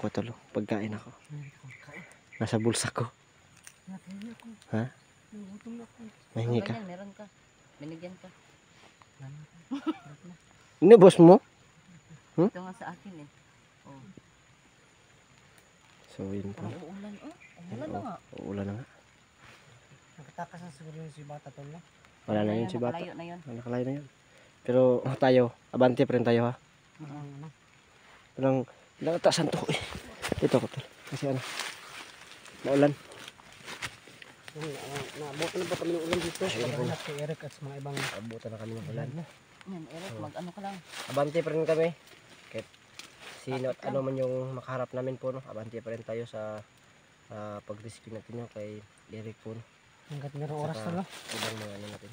ako tol. Pagkain ako. Nasa bulsa ko. Ha? Mahingi ka? Meron ka. Binigyan ka. Ini boss mo? Ito nga sa akin eh. Oh. So yun po. Uulan oh. Uulan na nga. Uulan na nga. Nakatakas na siguro yung si Bata tol no? Wala na yun si Bata. Nakalayo na yun. Nakalayo na yun. Pero tayo, abante pa rin tayo ha. Walang ataasan to eh. Dito ko tol. Kasi ano, maulan. Naabutan na ba kami ng ulan dito? Pagkahanap kay Eric at sa mga ibang Abutan na kami ng ulan. Yan, Eric, mag-ano ka lang. Abante pa rin kami. Kahit sino at ano man yung makaharap namin po no. Abante pa rin tayo sa pag-rescue natin yung kay Eric po no. hanggat mayroong oras Saka tol no? ibang mga ano natin.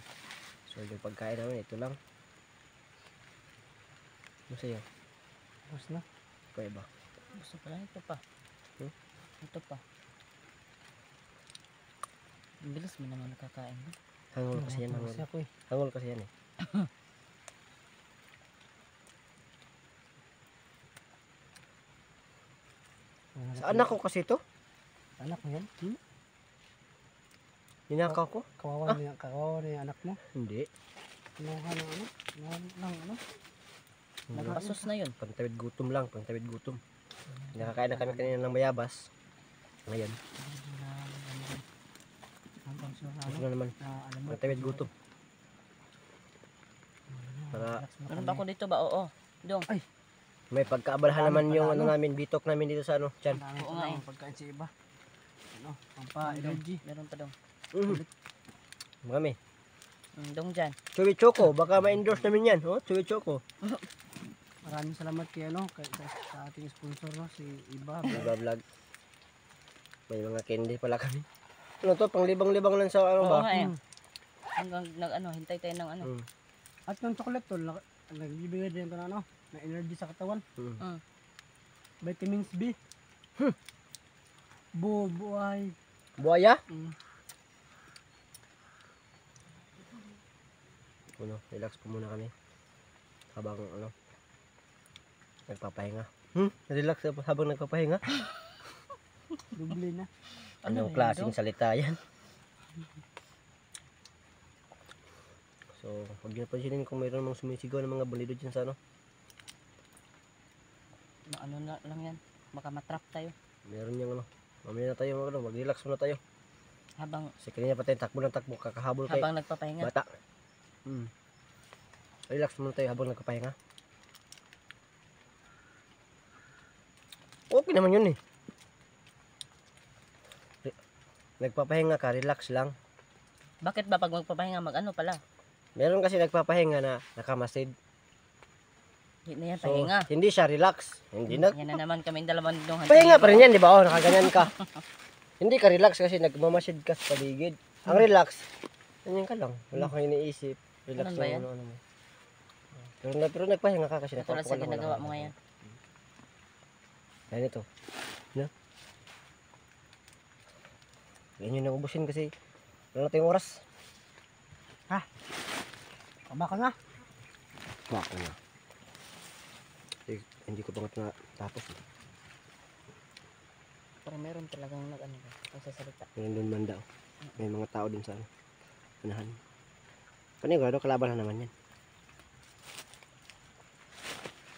So yung pagkain namin ito lang. Ano sa'yo? Oras na. Kaya ba? Gusto pala ito pa. Ito pa. Ang bilis mo naman nakakain. No? Hangol kasi yan. Kasi ako eh. Hangol kasi yan eh. Sa anak ko kasi ito. Anak mo yan? Ninakaw ko. Kawawa na yung anak mo. Hindi. Kinuha ng ano? Ano? Nagpasos na yun. Pantawid gutom lang. Pantawid gutom. Nakakain na kami kanina ng bayabas. Ngayon. Gusto na naman. Pantawid gutom. Para Meron ba ako dito ba? Oo. Dong. Ay. may pagkaabalahan naman yung ano namin, bitok namin dito sa ano, tiyan. Oo nga eh. Pagkain sa iba. Ano? Pampa-energy. Meron pa dong. Marami. Dong dyan. Chewy Choco, baka ma-endorse namin yan. Oh, Chewy Choco. Maraming salamat kay ano, sa ating sponsor no, si Iba. Vlog. May mga candy pala kami. Ano to, panglibang-libang lang sa ano Oo ba? nga eh. Hanggang hintay tayo ng ano. At yung chocolate tol, nagbibigay din ito na ano, na energy sa katawan. Vitamins B. Buhay. Buhaya? Ano, relax po muna kami. Habang ano, nagpapahinga. Relax habang nagpapahinga. Dubli na. Anong klaseng salita yan? So, huwag nyo pansinin kung mayroon mga sumisigaw ng mga bandido dyan sa ano. Ano na lang yan. Baka matrap tayo. Meron yung ano. Mamaya na tayo mag-relax muna tayo. Habang Kasi kanina pa tayo takbo ng takbo, kakahabol kay habang nagpapahinga. bata. Relax muna tayo habang nagpapahinga. Okay naman yun eh. Nagpapahinga ka, relax lang. Bakit ba pag magpapahinga mag-ano pala? Meron kasi nagpapahinga na nakamasid. Hindi na yan So, pahinga. hindi siya relax. Hindi nag... Yan na naman kami dalawang dong. Pahinga pa rin yan, di ba? Oh, nakaganyan ka. Hindi ka relax kasi nagmamasid ka sa paligid. Ang relax, ganyan ka lang. Wala kang iniisip. Relax Ganun ba lang. yan? Ano mo. Pero nagpahinga ka kasi Tulad sa ginagawa mo ngayon. Ayan ito. No? Ganyan yung ubusin kasi wala na tayong oras. Baka nga. Bako na. Hindi ko pa nga tapos. Pero meron talagang nag-ano ba? Nagsasalita. Meron doon banda. May mga tao din sa unahan. Panigurado kalaban na naman yan.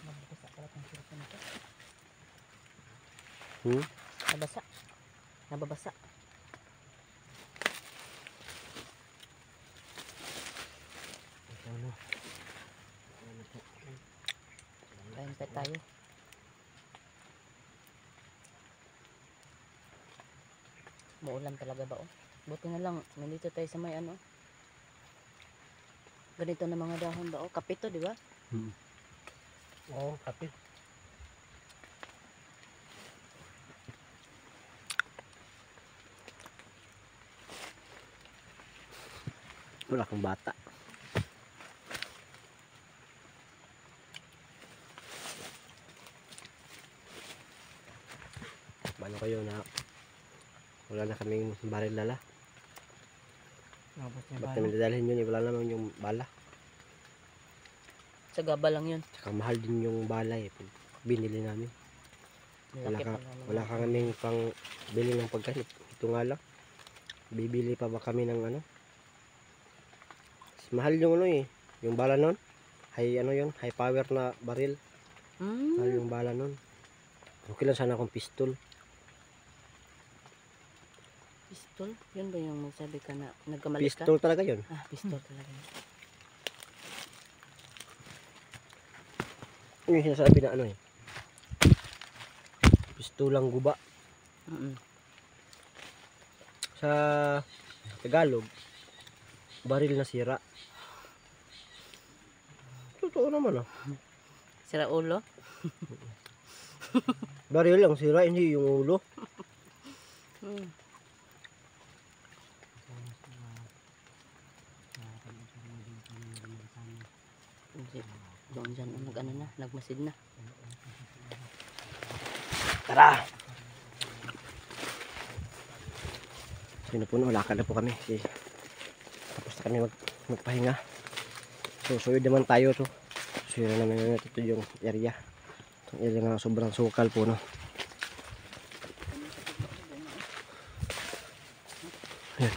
Nababasa pala itong sirito nito. Nabasa. Nababasa. Kain pa tayo. Maulan talaga ba oh? Buti na lang, nandito tayo sa may ano. Ganito na mga dahon ba oh? Kapito, di ba? Oo, kapit. Wala kang bata. Paano kayo na wala na kaming baril lala? Ba't namin dadalhin yun? Wala naman yung bala. Sa gaba lang yun. Tsaka mahal din yung bala eh. Binili namin. Malaki pa naman. Wala ka kaming pang bili ng pagkain. Ito nga lang. Bibili pa ba kami ng ano? Mahal yung ano eh. Yung bala nun. High ano yun. High power na baril. Mahal yung bala nun. Okay lang sana akong pistol. Pistol? Yun ba yung magsabi ka na nagkamali ka? Pistol talaga yun. Ah, pistol talaga. Yung sinasabi na ano eh. Pistolang guba. Sa Tagalog, baril na sira. Totoo naman ah. Sira ulo? Baril lang sira, hindi yung ulo. Doon dyan, nag-ano na, nagmasid na. Tara! Sino po na, lakad na po kami. Tapos na kami magpahinga. So, suyo naman tayo to. Suyo na naman ito yung area. Itong area nga sobrang sukal po, no. Ayan.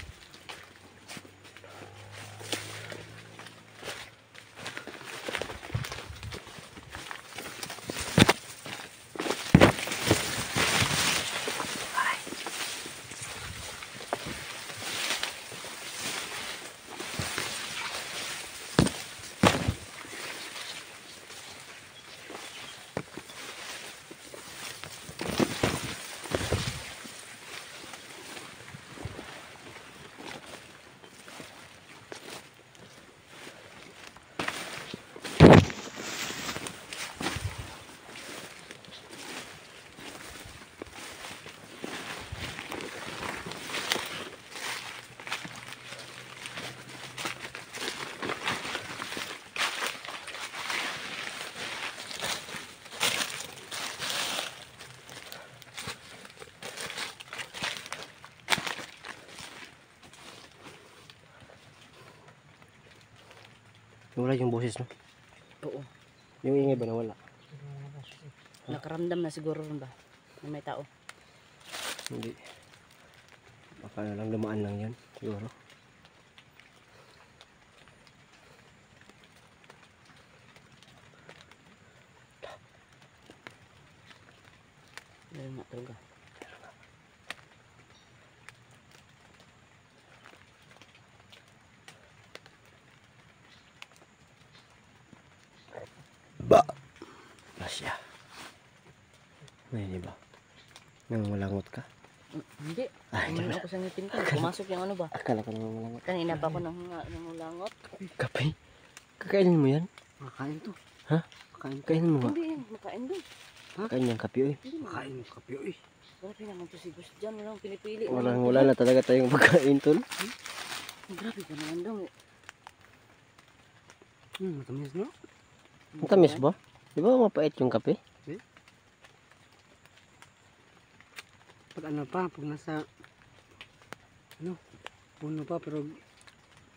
Wala yung boses, no? Oo. Yung ingay ba nawala? Nakaramdam na siguro rin ba? Na may tao. Hindi. Baka na lang dumaan lang yan. Siguro. Meron nga talaga. Ba! Asya. May di ba? Nangulangot ka? Hindi. Ay, Umanin ako sa ngipin ko. Pumasok yung ano ba? Akala ko nangulangot. Kanina pa ako nangulangot. Kape? Kakainin mo yan? Makain to. Ha? Makain to. Kainin mo nga. Hindi, makain doon. Kain yung kape, oy. Hindi, Makain mo kape, oy. grabe naman to si Gus dyan. Walang pinipili. Wala na talaga tayong pagkain, tol. Grabe ka naman daw. Matamis, no? Ang tamis ba? Di ba mapait yung kape? Pag ano pa, pag nasa ano, puno pa, pero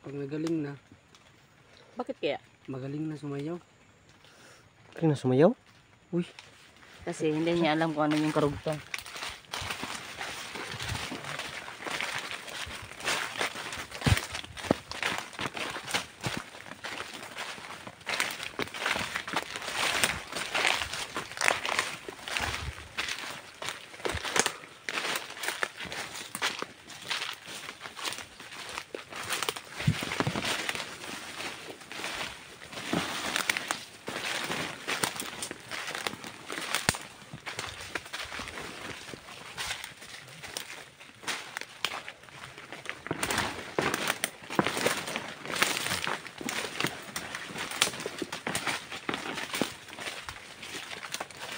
pag nagaling na, Bakit kaya? magaling na sumayaw. Kaya na sumayaw? Uy. Kasi hindi niya alam kung ano yung karugtong.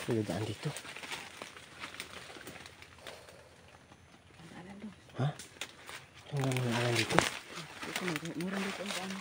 May daan dito. Ha? Ang gano'n alam dito? Ito, murang dito ang daan.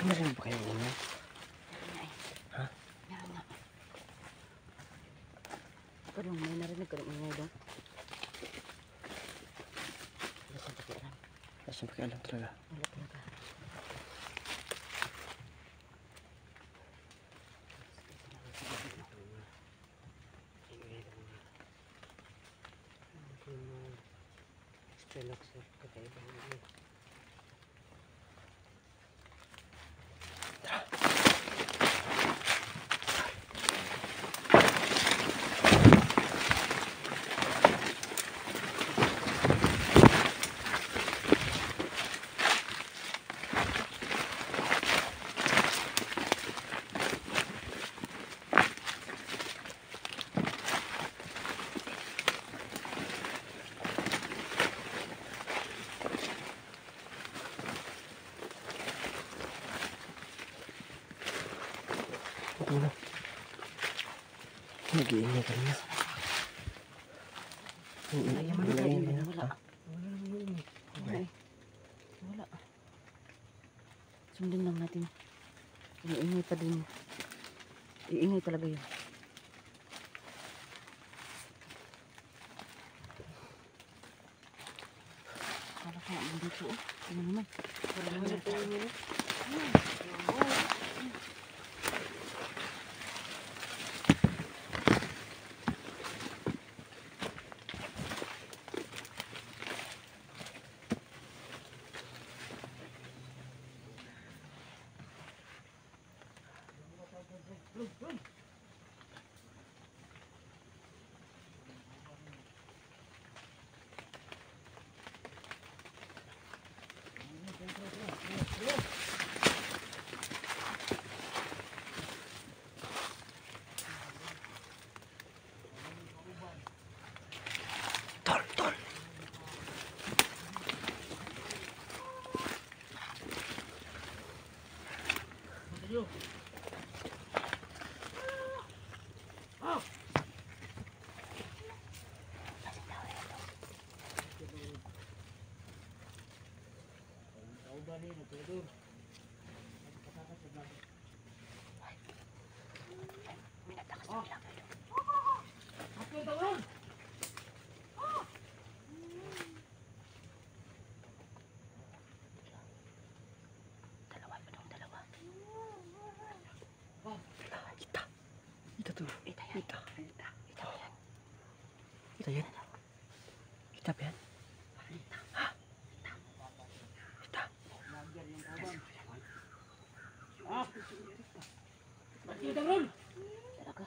Meron ba kayong ingay? Ha? Meron nga. Pero may narinig ka rin ingay doon. Wala siyang pakialam. Wala siyang pakialam talaga. Wala talaga. Relax sir, kakaiba yun. Ito na. Nag-iingay ka na. Nag-iingay na. Wala. Wala eh. Wala. Sundin lang natin. Iingay pa din. Iingay talaga yun. Kala ka ang dito oh. Ano naman? Wala naman. Tol, tol. Kita tuh. Kita. Kita yan. Kita ba yan? Ha? Kita. Talaga.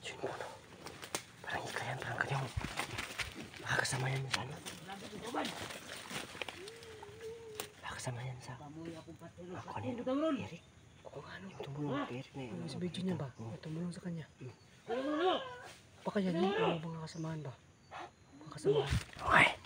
Yun mo, no? Parang ika yan, parang kanyang makakasama yan sa ano? Makakasama yan sa... Ako kanino? Eric. Oo nga, no? Yung tumulong kay Eric na yun. Sa video niya ba? Tumulong sa kanya. Baka yan yung mga kasamahan ba? Mga kasamahan. Okay.